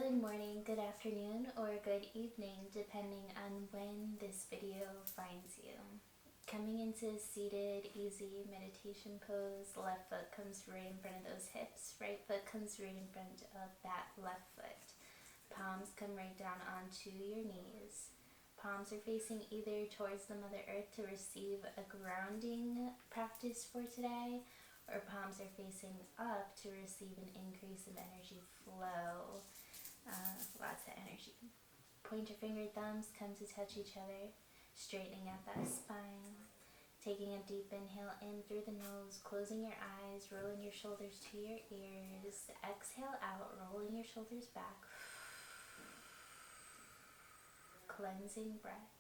Good morning, good afternoon, or good evening, depending on when this video finds you. Coming into seated, easy meditation pose, left foot comes right in front of those hips, right foot comes right in front of that left foot. Palms come right down onto your knees. Palms are facing either towards the Mother Earth to receive a grounding practice for today, or palms are facing up to receive an increase of energy flow. Lots of energy. Pointer finger thumbs come to touch each other, straightening out that spine. Taking a deep inhale in through the nose, closing your eyes, rolling your shoulders to your ears. Exhale out, rolling your shoulders back. Cleansing breath.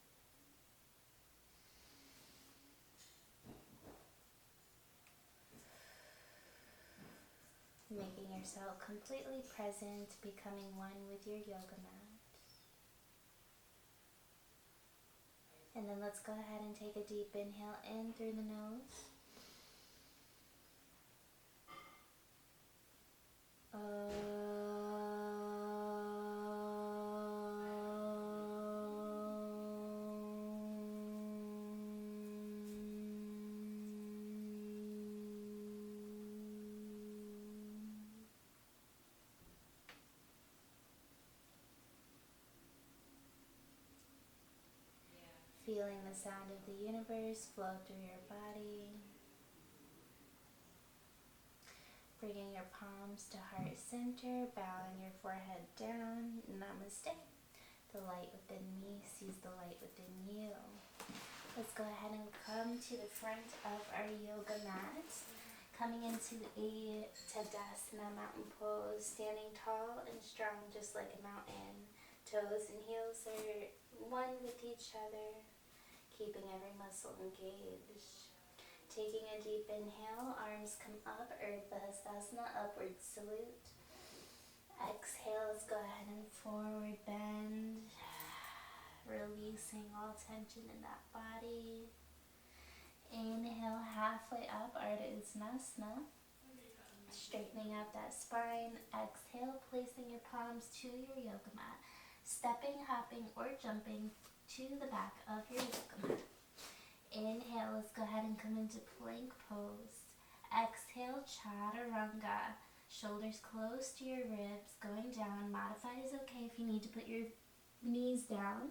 Making yourself completely present, becoming one with your yoga mat. And then let's go ahead and take a deep inhale in through the nose. Feeling the sound of the universe flow through your body. Bringing your palms to heart center, bowing your forehead down. Namaste. The light within me sees the light within you. Let's go ahead and come to the front of our yoga mat. Coming into a Tadasana mountain pose, standing tall and strong just like a mountain. Toes and heels are one with each other, keeping every muscle engaged. Taking a deep inhale, arms come up, Urdhva Hastasana, upward salute. Exhale, let's go ahead and forward bend, releasing all tension in that body. Inhale, halfway up, Ardha Uttanasana, straightening out that spine. Exhale, placing your palms to your yoga mat, stepping, hopping, or jumping to the back of your yoga mat. Inhale, let's go ahead and come into plank pose. Exhale, chaturanga. Shoulders close to your ribs, going down. Modified is okay if you need to put your knees down.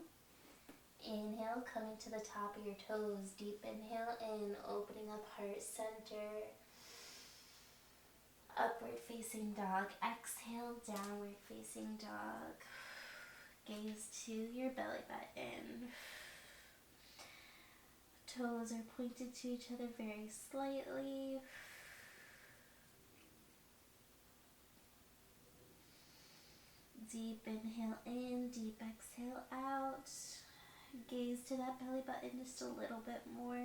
Inhale, coming to the top of your toes. Deep inhale in, opening up heart center. Upward facing dog. Exhale, downward facing dog. Gaze to your belly button. Toes are pointed to each other very slightly. Deep inhale in, deep exhale out. Gaze to that belly button just a little bit more.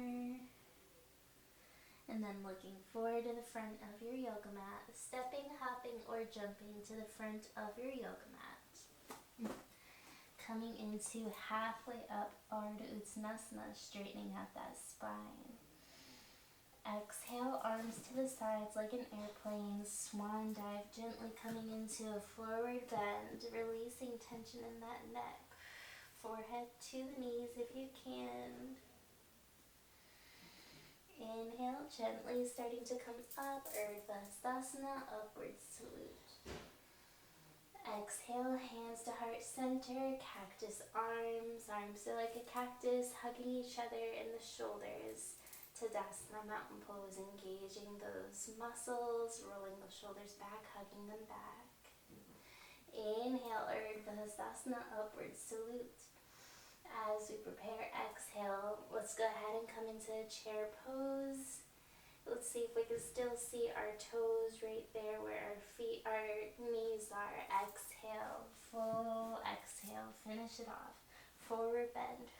And then looking forward to the front of your yoga mat, stepping, hopping, or jumping to the front of your yoga mat. Coming into halfway up, Ardha Uttanasana, straightening out that spine. Exhale, arms to the sides like an airplane. Swan dive, gently coming into a forward bend, releasing tension in that neck. Forehead to the knees if you can. Inhale, gently starting to come up, Urdhva Hastasana, upward salute. Exhale, hands to heart center, cactus arms. Arms are like a cactus, hugging each other in the shoulders. Tadasana mountain pose, engaging those muscles, rolling those shoulders back, hugging them back. Inhale, Urdhva Hastasana, upward salute. As we prepare, exhale, let's go ahead and come into a chair pose. Let's see if we can still see our toes right there where our knees are. Exhale, full exhale, finish it off. Forward bend.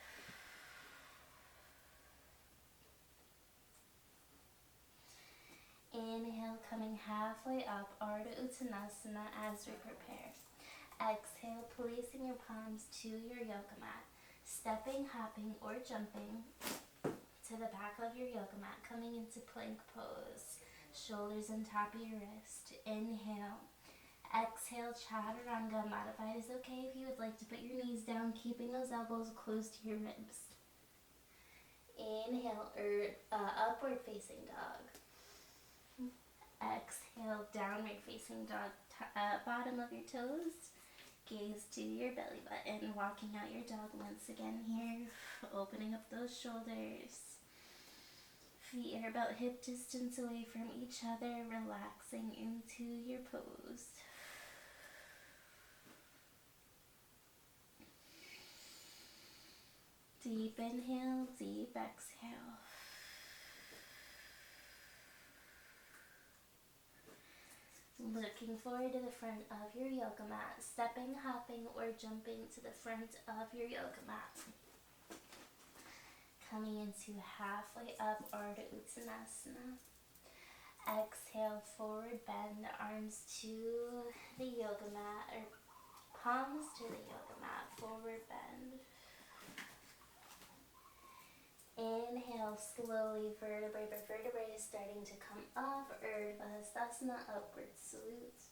Inhale, coming halfway up, Ardha Uttanasana as we prepare. Exhale, placing your palms to your yoga mat. Stepping, hopping, or jumping to the back of your yoga mat, coming into plank pose. Shoulders on top of your wrist. Inhale. Exhale, Chaturanga. Modified is okay if you would like to put your knees down, keeping those elbows close to your ribs. Inhale, upward facing dog. Exhale, downward facing dog. Bottom of your toes. Gaze to your belly button. Walking out your dog once again here. Opening up those shoulders. Feet are about hip distance away from each other. Relaxing into your pose. Deep inhale, deep exhale. Looking forward to the front of your yoga mat, stepping, hopping, or jumping to the front of your yoga mat. Coming into halfway up, Ardha Uttanasana. Exhale, forward bend, arms to the yoga mat, or palms to the yoga mat, forward bend. Inhale, slowly, vertebrae by vertebrae, starting to come up, Urdhva Hastasana, upward salute.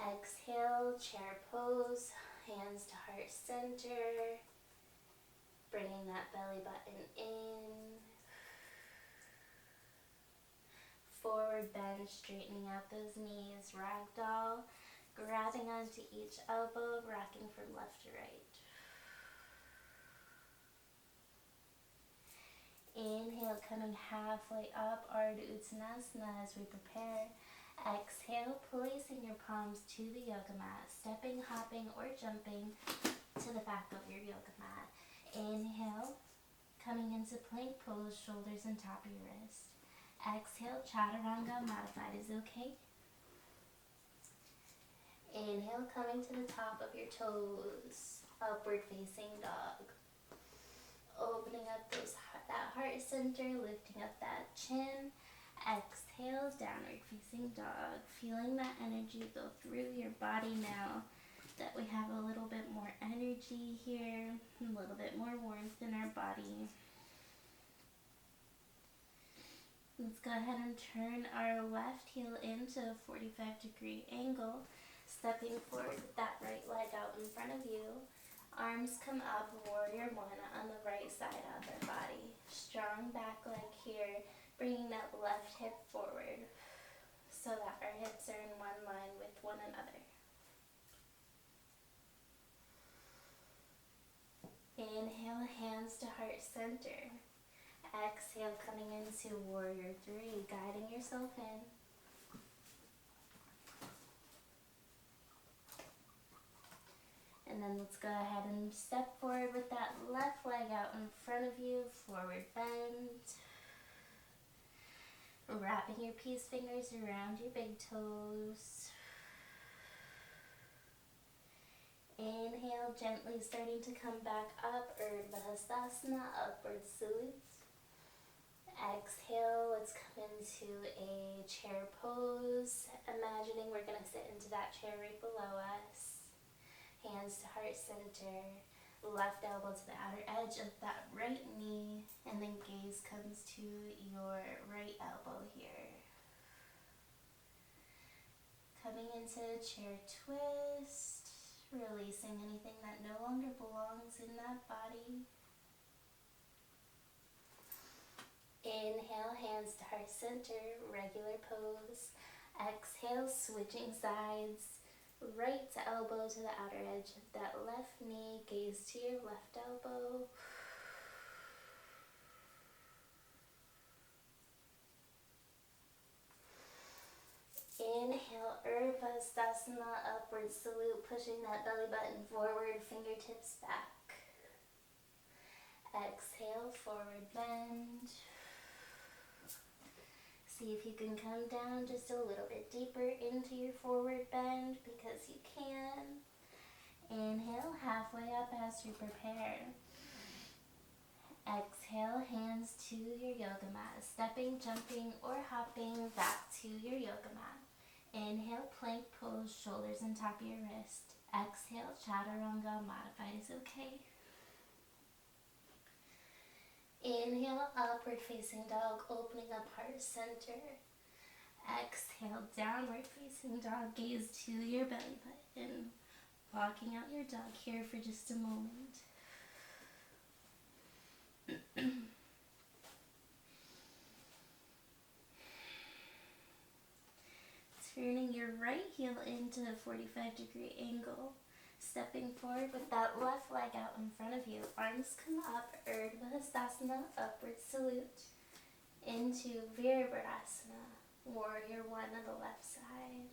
Exhale, chair pose, hands to heart center, bringing that belly button in. Forward bend, straightening out those knees, ragdoll, grabbing onto each elbow, rocking from left to right. Inhale, coming halfway up, Ardha Uttanasana as we prepare. Exhale, placing your palms to the yoga mat, stepping, hopping, or jumping to the back of your yoga mat. Inhale, coming into plank pose, shoulders on top of your wrist. Exhale, Chaturanga, modified is okay. Inhale, coming to the top of your toes, upward facing dog. Opening up that heart center, lifting up that chin. Exhale, downward facing dog. Feeling that energy go through your body now that we have a little bit more energy here, a little bit more warmth in our body. Let's go ahead and turn our left heel into a 45-degree angle, stepping forward with that right leg out in front of you. Arms come up, warrior one on the right side of our body. Strong back leg here, bringing that left hip forward so that our hips are in one line with one another. Inhale, hands to heart center. Exhale, coming into warrior three, guiding yourself in. And then let's go ahead and step forward with that left leg out in front of you, forward bend. Wrapping your peace fingers around your big toes. Inhale, gently starting to come back up, Urdhva Hastasana, upward salute. Exhale, let's come into a chair pose. Imagining we're going to sit into that chair right below us. Hands to heart center, left elbow to the outer edge of that right knee, and then gaze comes to your right elbow here. Coming into a chair twist, releasing anything that no longer belongs in that body. Inhale, hands to heart center, regular pose. Exhale, switching sides. Right elbow to the outer edge of that left knee, gaze to your left elbow. Inhale, Urdhva Hastasana, upward salute, pushing that belly button forward, fingertips back. Exhale, forward bend. See if you can come down just a little bit deeper into your forward bend because you can. Inhale, halfway up as you prepare. Exhale, hands to your yoga mat, stepping, jumping, or hopping back to your yoga mat. Inhale, plank pose, shoulders on top of your wrist. Exhale, Chaturanga, modified is okay. Inhale, upward facing dog, opening up heart center. Exhale, downward facing dog. Gaze to your belly button. Walking out your dog here for just a moment. Turning your right heel into a 45-degree angle. Stepping forward with that left leg out in front of you. Arms come up, Urdhva upward salute. Into Virabhadrasana, Warrior One on the left side.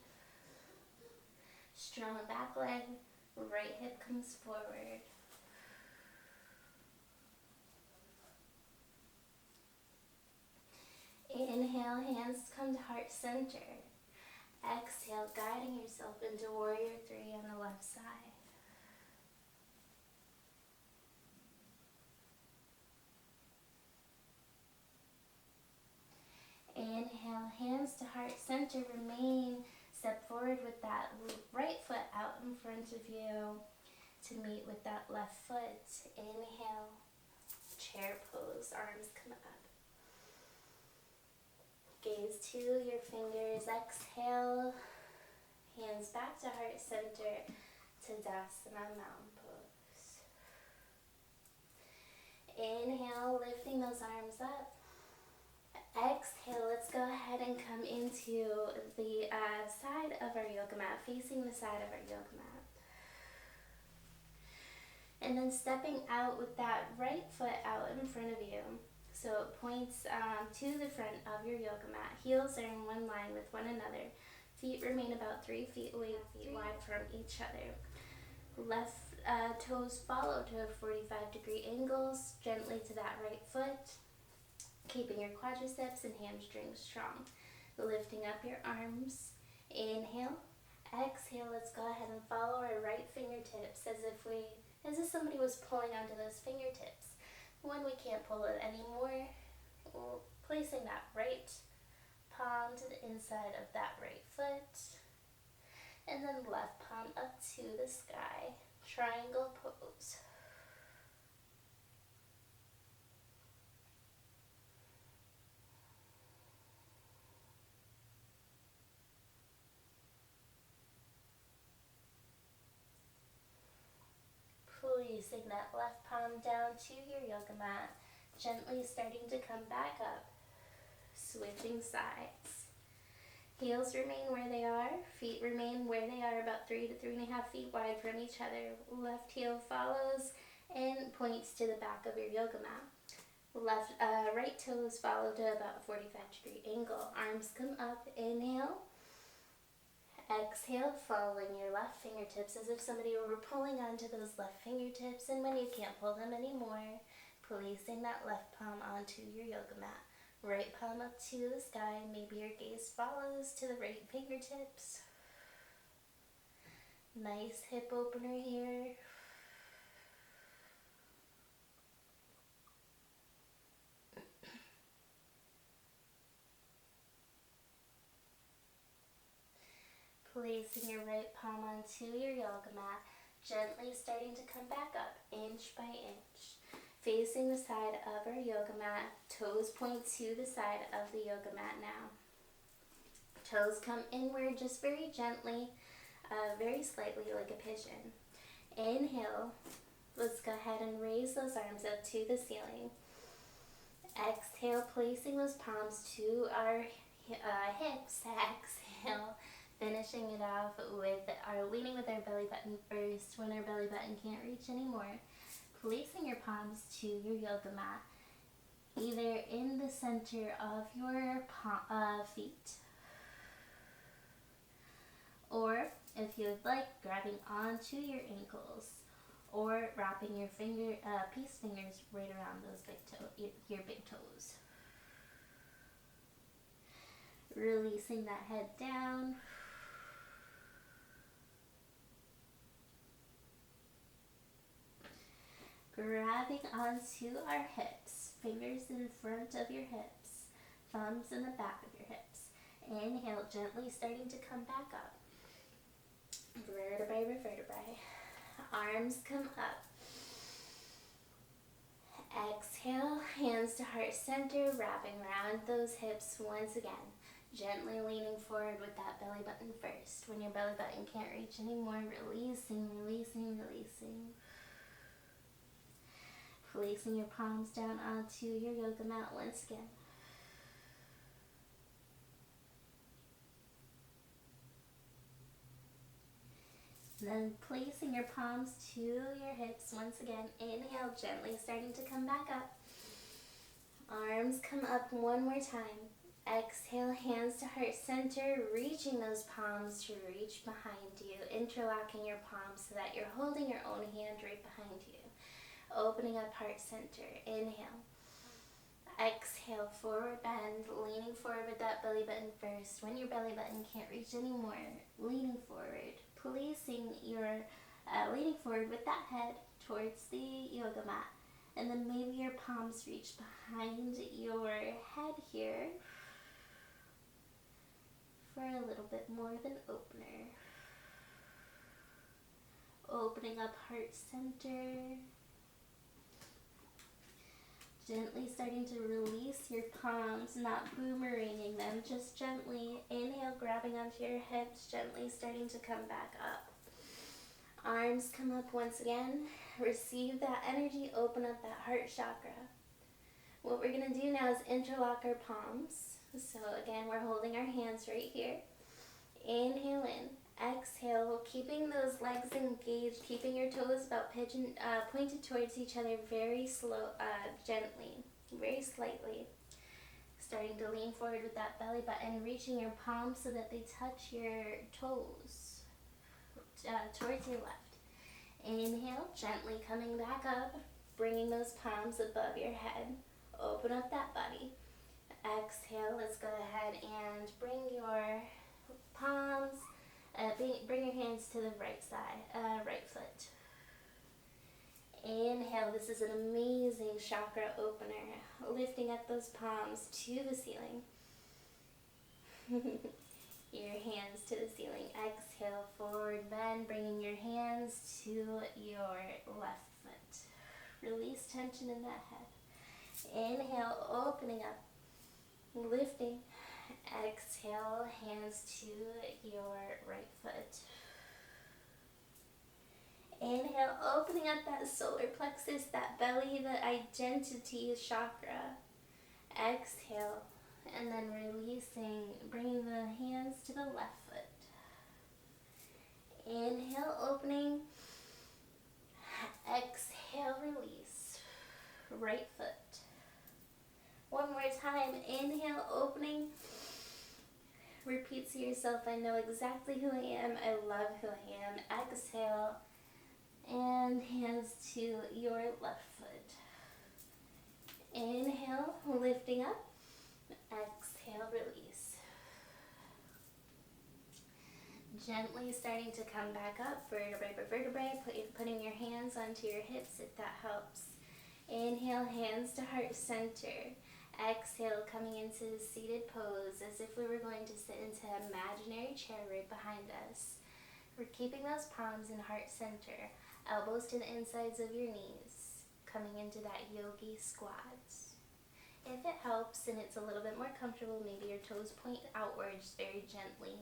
Strong back leg, right hip comes forward. Inhale, hands come to heart center. Exhale, guiding yourself into Warrior Three on the left side. Inhale, hands to heart center, remain. Step forward with that right foot out in front of you to meet with that left foot. Inhale, chair pose, arms come up. Gaze to your fingers, exhale, hands back to heart center, Tadasana, mountain pose. Inhale, lifting those arms up. Exhale, let's go ahead and come into the side of our yoga mat, facing the side of our yoga mat. And then stepping out with that right foot out in front of you. So it points to the front of your yoga mat. Heels are in one line with one another. Feet remain about 3 feet away, feet wide from each other. Left toes follow to 45-degree angles, gently to that right foot. Keeping your quadriceps and hamstrings strong. Lifting up your arms. Inhale. Exhale, let's go ahead and follow our right fingertips as if somebody was pulling onto those fingertips. When we can't pull it anymore, we're placing that right palm to the inside of that right foot. And then left palm up to the sky. Triangle pose. Placing that left palm down to your yoga mat, gently starting to come back up, switching sides. Heels remain where they are, feet remain where they are, about 3 to 3.5 feet wide from each other. Left heel follows and points to the back of your yoga mat. Right toes follow to about a 45-degree angle. Arms come up, inhale. Exhale, following your left fingertips as if somebody were pulling onto those left fingertips, and when you can't pull them anymore, placing that left palm onto your yoga mat. Right palm up to the sky, maybe your gaze follows to the right fingertips. Nice hip opener here. Placing your right palm onto your yoga mat, gently starting to come back up, inch by inch. Facing the side of our yoga mat, toes point to the side of the yoga mat now. Toes come inward just very gently, very slightly like a pigeon. Inhale, let's go ahead and raise those arms up to the ceiling. Exhale, placing those palms to our hips. Exhale. Finishing it off with leaning with our belly button first when our belly button can't reach anymore. Placing your palms to your yoga mat, either in the center of your feet, or if you would like, grabbing onto your ankles, or wrapping your peace fingers right around those your big toes. Releasing that head down. Grabbing onto our hips, fingers in front of your hips, thumbs in the back of your hips. Inhale, gently starting to come back up. Vertebrae by vertebrae. Arms come up. Exhale, hands to heart center, wrapping around those hips once again. Gently leaning forward with that belly button first. When your belly button can't reach anymore, releasing, releasing, releasing. Placing your palms down onto your yoga mat once again. Then placing your palms to your hips once again. Inhale, gently starting to come back up. Arms come up one more time. Exhale, hands to heart center, reaching those palms to reach behind you, interlocking your palms so that you're holding your own hand right behind you. Opening up heart center. Inhale. Exhale, forward bend, leaning forward with that belly button first. When your belly button can't reach anymore, leaning forward, placing your, leaning forward with that head towards the yoga mat. And then maybe your palms reach behind your head here for a little bit more of an opener. Opening up heart center. Gently starting to release your palms, not boomeranging them, just gently. Inhale, grabbing onto your hips, gently starting to come back up. Arms come up once again. Receive that energy, open up that heart chakra. What we're going to do now is interlock our palms. So again, we're holding our hands right here. Inhale in. Exhale, keeping those legs engaged, keeping your toes about pointed towards each other very slow, gently, very slightly. Starting to lean forward with that belly button, reaching your palms so that they touch your toes towards your left. Inhale, gently coming back up, bringing those palms above your head. Open up that body. Exhale, let's go ahead and bring your palms, bring your hands to the right side, right foot. Inhale, this is an amazing chakra opener, lifting up those palms to the ceiling. Your hands to the ceiling. Exhale, forward bend, bringing your hands to your left foot. Release tension in that head. Inhale, opening up, lifting. Exhale, hands to your right foot. Inhale, opening up that solar plexus, that belly, the identity chakra. Exhale, and then releasing, bringing the hands to the left foot. Inhale, opening. Exhale, release. Right foot. One more time. Inhale, opening. Repeat to yourself, I know exactly who I am. I love who I am. Exhale. And hands to your left foot. Inhale, lifting up. Exhale, release. Gently starting to come back up, vertebrae by vertebrae, putting your hands onto your hips if that helps. Inhale, hands to heart center. Exhale, coming into seated pose as if we were going to sit into an imaginary chair right behind us. We're keeping those palms in heart center, elbows to the insides of your knees, coming into that yogi squats. If it helps and it's a little bit more comfortable, maybe your toes point outwards very gently,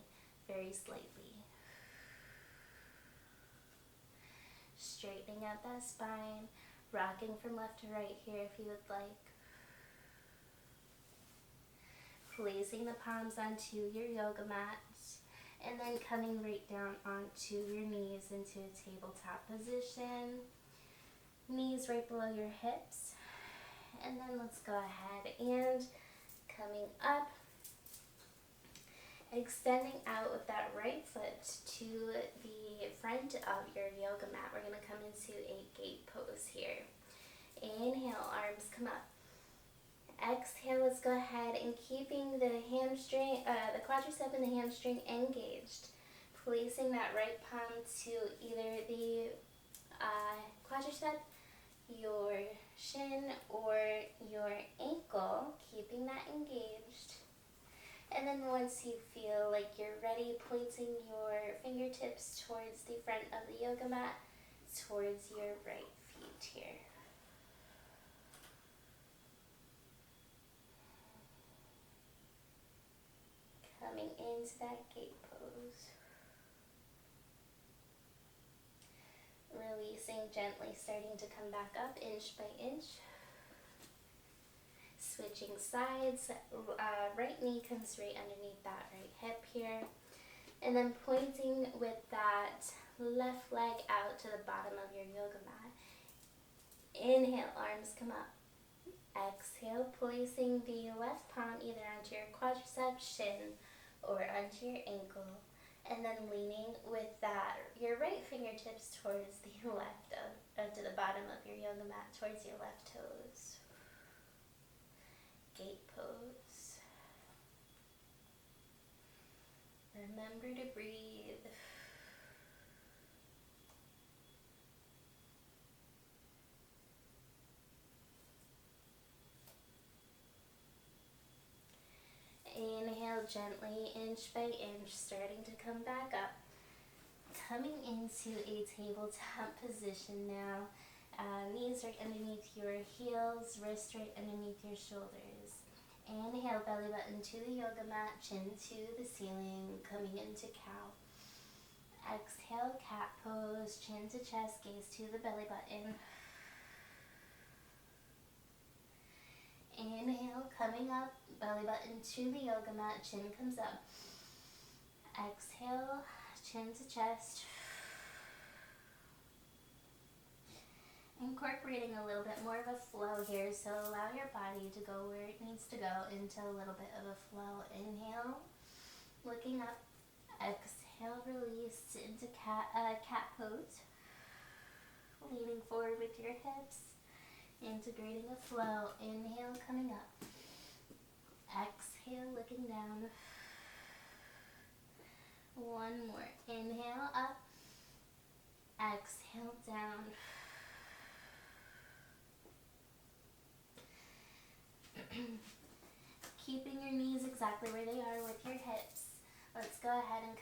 very slightly. Straightening out that spine, rocking from left to right here if you would like. Placing the palms onto your yoga mat, and then coming right down onto your knees into a tabletop position. Knees right below your hips. And then let's go ahead and coming up, extending out with that right foot to the front of your yoga mat. We're going to come into a gate pose here. Inhale, arms come up. Exhale, let's go ahead and keeping the hamstring, the quadricep and the hamstring engaged. Placing that right palm to either the quadricep, your shin, or your ankle, keeping that engaged. And then once you feel like you're ready, placing your fingertips towards the front of the yoga mat, towards your right feet here. coming into that gate pose. Releasing gently, starting to come back up inch by inch. Switching sides, right knee comes right underneath that right hip here. And then pointing with that left leg out to the bottom of your yoga mat. Inhale, arms come up. Exhale, placing the left palm either onto your quadriceps, shin, or onto your ankle. And then leaning with that, your right fingertips towards the left, to the bottom of your yoga mat, towards your left toes. Gate pose. Remember to breathe. Inhale gently, inch by inch, starting to come back up. Coming into a tabletop position now. Knees right underneath your heels, wrists right underneath your shoulders. Inhale, belly button to the yoga mat, chin to the ceiling, coming into cow. Exhale, cat pose, chin to chest, gaze to the belly button. Inhale, coming up, belly button to the yoga mat, chin comes up. Exhale, chin to chest. Incorporating a little bit more of a flow here, so allow your body to go where it needs to go into a little bit of a flow. Inhale, looking up. Exhale, release into cat pose. Leaning forward with your hips, integrating a flow. Inhale, coming up. Exhale, looking down. One more. Inhale, up. Exhale, down. Keeping your knees exactly where they are with your hips. Let's go ahead and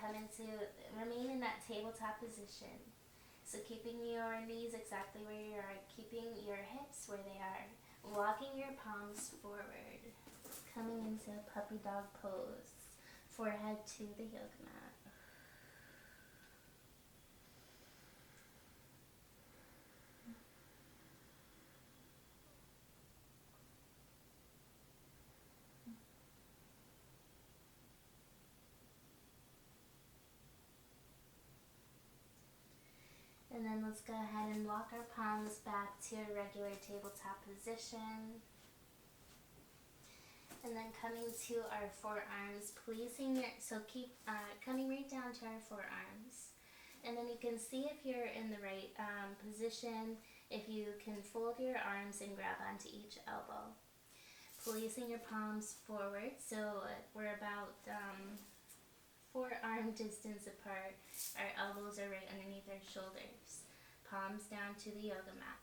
remain in that tabletop position. So keeping your knees exactly where you are, keeping your hips where they are, walking your palms forward, coming into puppy dog pose, forehead to the yoga mat. And then let's go ahead and walk our palms back to a regular tabletop position. And then coming to our forearms, keep coming right down to our forearms. And then you can see if you're in the right position, if you can fold your arms and grab onto each elbow. Placing your palms forward, so we're about forearm distance apart. Our elbows are right underneath our shoulders. Palms down to the yoga mat.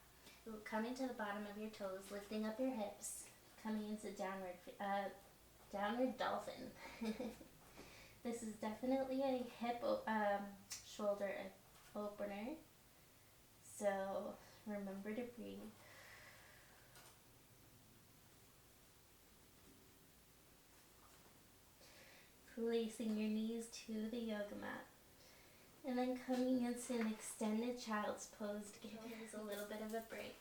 Coming to the bottom of your toes, lifting up your hips, coming into downward dolphin. This is definitely a hip shoulder opener. So remember to breathe. Placing your knees to the yoga mat. And then coming into an extended child's pose to give yours a little bit of a break.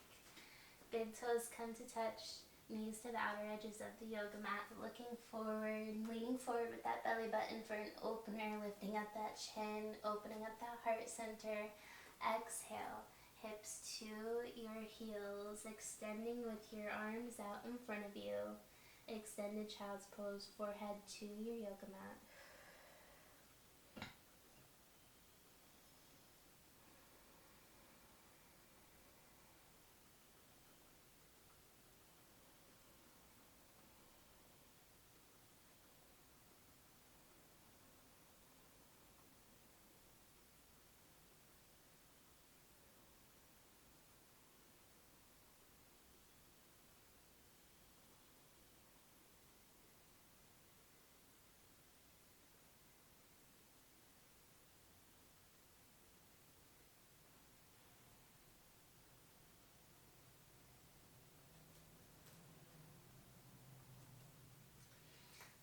Big toes come to touch, knees to the outer edges of the yoga mat, looking forward, leaning forward with that belly button for an opener, lifting up that chin, opening up that heart center. Exhale, hips to your heels, extending with your arms out in front of you. Extended child's pose, forehead to your yoga mat.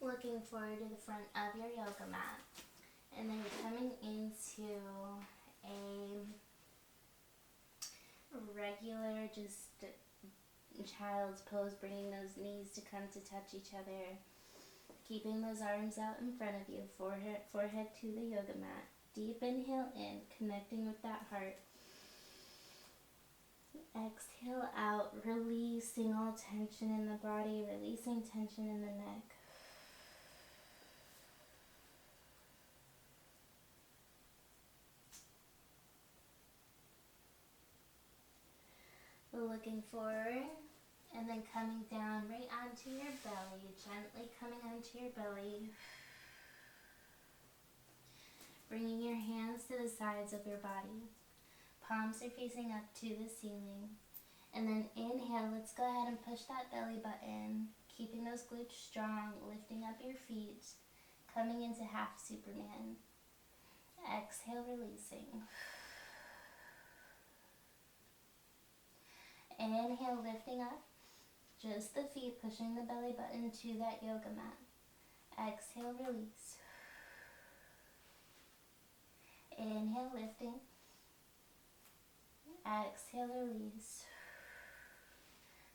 looking forward to the front of your yoga mat, and then coming into a regular, just child's pose, bringing those knees to come to touch each other, keeping those arms out in front of you, forehead to the yoga mat. Deep inhale in, connecting with that heart. Exhale out, releasing all tension in the body, releasing tension in the neck. Looking forward, and then coming down right onto your belly, gently coming onto your belly. Bringing your hands to the sides of your body. Palms are facing up to the ceiling. And then inhale, let's go ahead and push that belly button, keeping those glutes strong, lifting up your feet, coming into half Superman. Exhale, releasing. Inhale, lifting up, just the feet, pushing the belly button to that yoga mat. Exhale, release. Inhale, lifting. Exhale, release.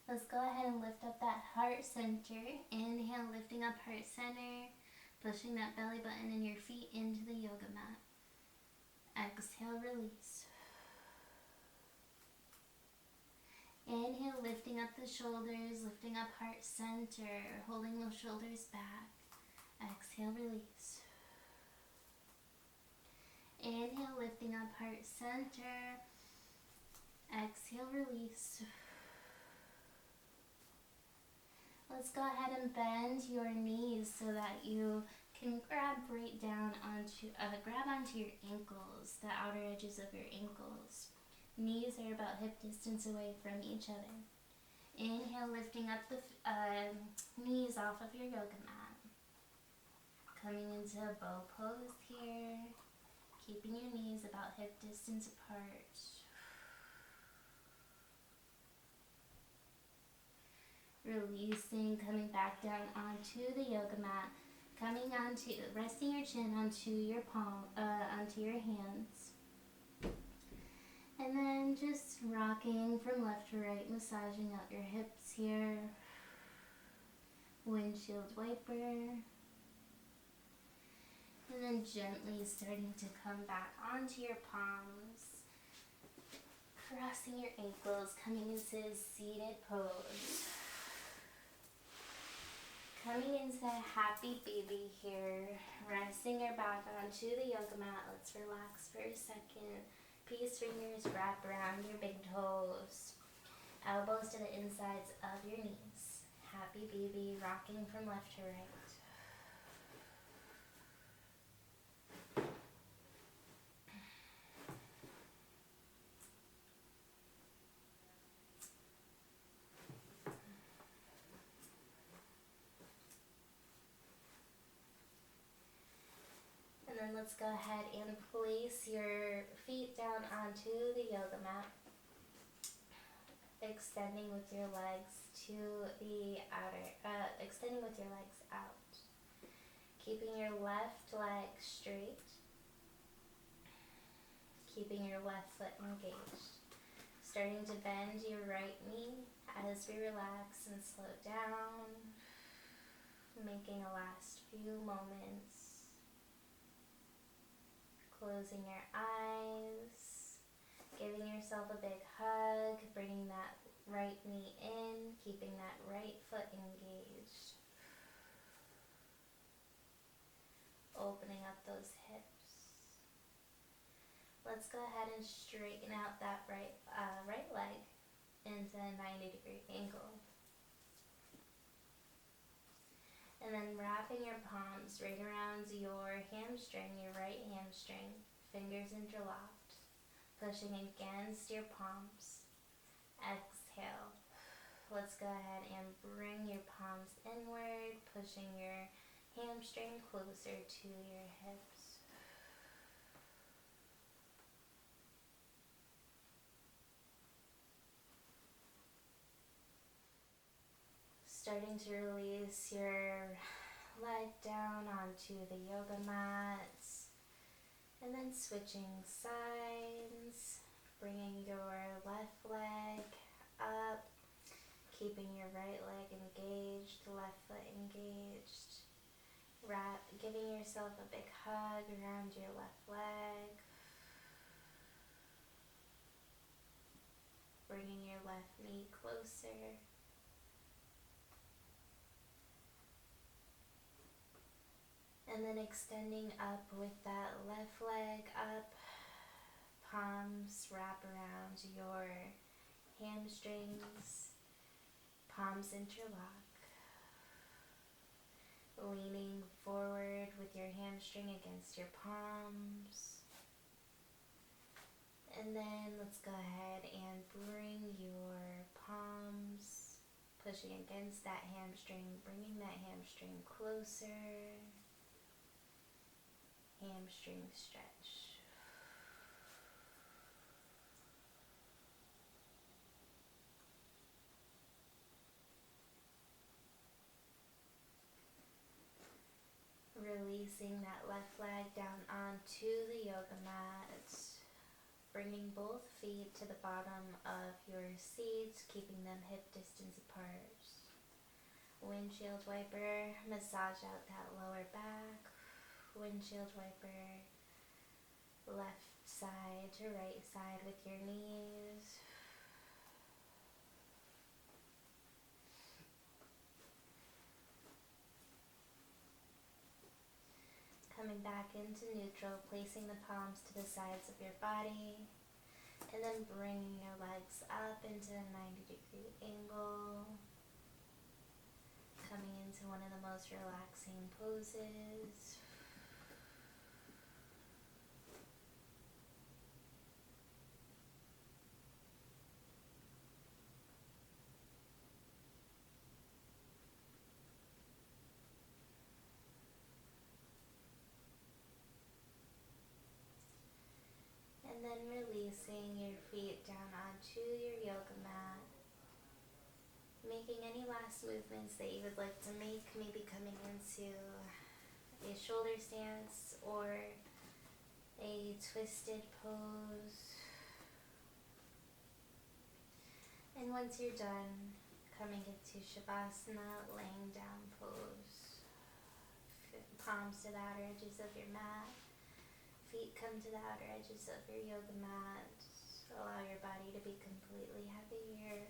Let's go ahead and lift up that heart center. Inhale, lifting up heart center, pushing that belly button and your feet into the yoga mat. Exhale, release. Inhale, lifting up the shoulders, lifting up heart center, holding those shoulders back. Exhale, release. Inhale, lifting up heart center. Exhale, release. Let's go ahead and bend your knees so that you can grab onto your ankles, the outer edges of your ankles. Knees are about hip distance away from each other. Inhale, lifting up the knees off of your yoga mat. Coming into a bow pose here. Keeping your knees about hip distance apart. Releasing, coming back down onto the yoga mat. Resting your chin onto your onto your hands. And then just rocking from left to right, massaging out your hips here. Windshield wiper. And then gently starting to come back onto your palms. Crossing your ankles, coming into seated pose. Coming into happy baby here. Resting your back onto the yoga mat. Let's relax for a second. Peace fingers wrap around your big toes. Elbows to the insides of your knees. Happy baby, rocking from left to right. And then let's go ahead and place your feet down onto the yoga mat. Extending with your legs to the extending with your legs out. Keeping your left leg straight. Keeping your left foot engaged. Starting to bend your right knee as we relax and slow down. Making a last few moments. Closing your eyes, giving yourself a big hug, bringing that right knee in, keeping that right foot engaged. Opening up those hips. Let's go ahead and straighten out that right leg into a 90-degree angle. And then wrapping your palms right around your hamstring, your right hamstring, fingers interlocked, pushing against your palms. Exhale. Let's go ahead and bring your palms inward, pushing your hamstring closer to your hips. Starting to release your leg down onto the yoga mat. And then switching sides, bringing your left leg up, keeping your right leg engaged, left foot engaged. Giving yourself a big hug around your left leg. Bringing your left knee closer. And then extending up with that left leg up. Palms wrap around your hamstrings. Palms interlock. Leaning forward with your hamstring against your palms. And then let's go ahead and bring your palms, pushing against that hamstring, bringing that hamstring closer. Hamstring stretch. Releasing that left leg down onto the yoga mat. Bringing both feet to the bottom of your seats, keeping them hip distance apart. Windshield wiper, massage out that lower back. Windshield wiper, left side to right side with your knees. Coming back into neutral, placing the palms to the sides of your body, and then bringing your legs up into a 90-degree angle. Coming into one of the most relaxing poses. And then releasing your feet down onto your yoga mat. Making any last movements that you would like to make, maybe coming into a shoulder stance or a twisted pose. And once you're done, coming into Shavasana, laying down pose. Palms to the outer edges of your mat. Feet come to the outer edges of your yoga mat. Allow your body to be completely heavy here.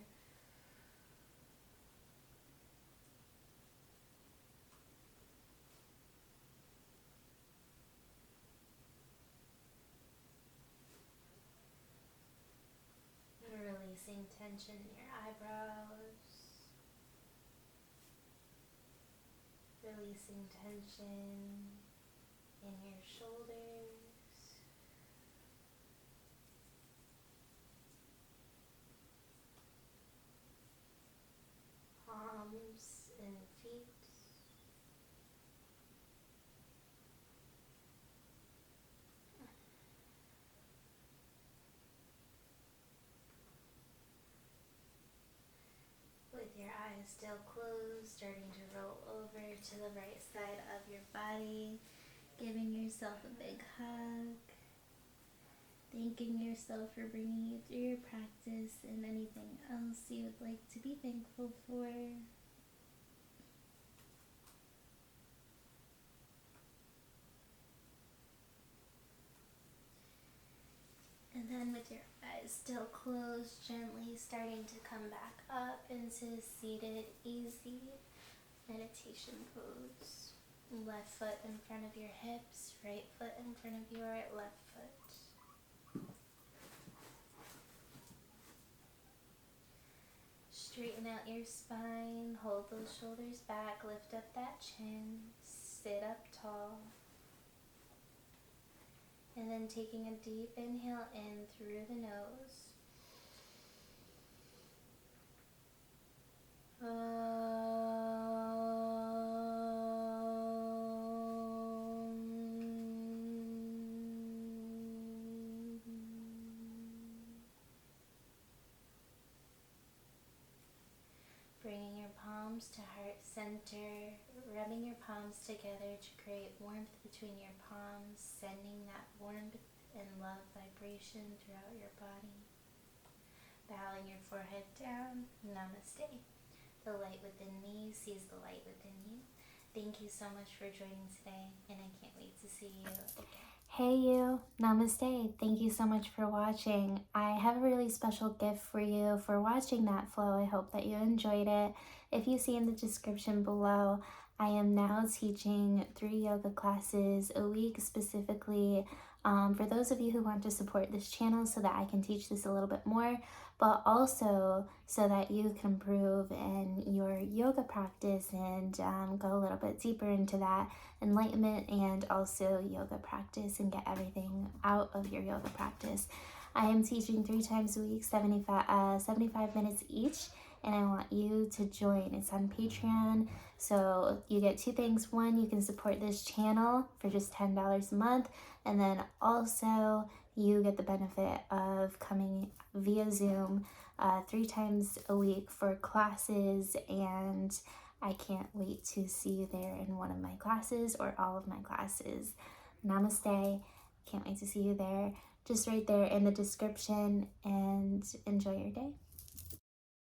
Releasing tension in your eyebrows. Releasing tension in your shoulders. Palms and feet. With your eyes still closed, starting to roll over to the right side of your body, giving yourself a big hug. Thanking yourself for bringing you through your practice and anything else you would like to be thankful for. And then with your eyes still closed, gently starting to come back up into seated, easy meditation pose. Left foot in front of your hips, right foot in front of your left foot. Straighten out your spine, hold those shoulders back, lift up that chin, sit up tall. And then taking a deep inhale in through the nose. Bringing your palms to heart center, rubbing your palms together to create warmth between your palms, sending that warmth and love vibration throughout your body. Bowing your forehead down, Namaste. The light within me sees the light within you. Thank you so much for joining today, and I can't wait to see you again. Hey you, Namaste. Thank you so much for watching. I have a really special gift for you for watching that flow. I hope that you enjoyed it. If you see in the description below, I am now teaching 3 yoga classes a week specifically for those of you who want to support this channel so that I can teach this a little bit more, but also so that you can improve in your yoga practice and go a little bit deeper into that enlightenment and also yoga practice and get everything out of your yoga practice. I am teaching 3 times a week, 75 minutes each, and I want you to join. It's on Patreon, so you get 2 things. One, you can support this channel for just $10 a month, and then also you get the benefit of coming via Zoom 3 times a week for classes, and I can't wait to see you there in one of my classes or all of my classes. Namaste. Can't wait to see you there. Just right there in the description, and enjoy your day.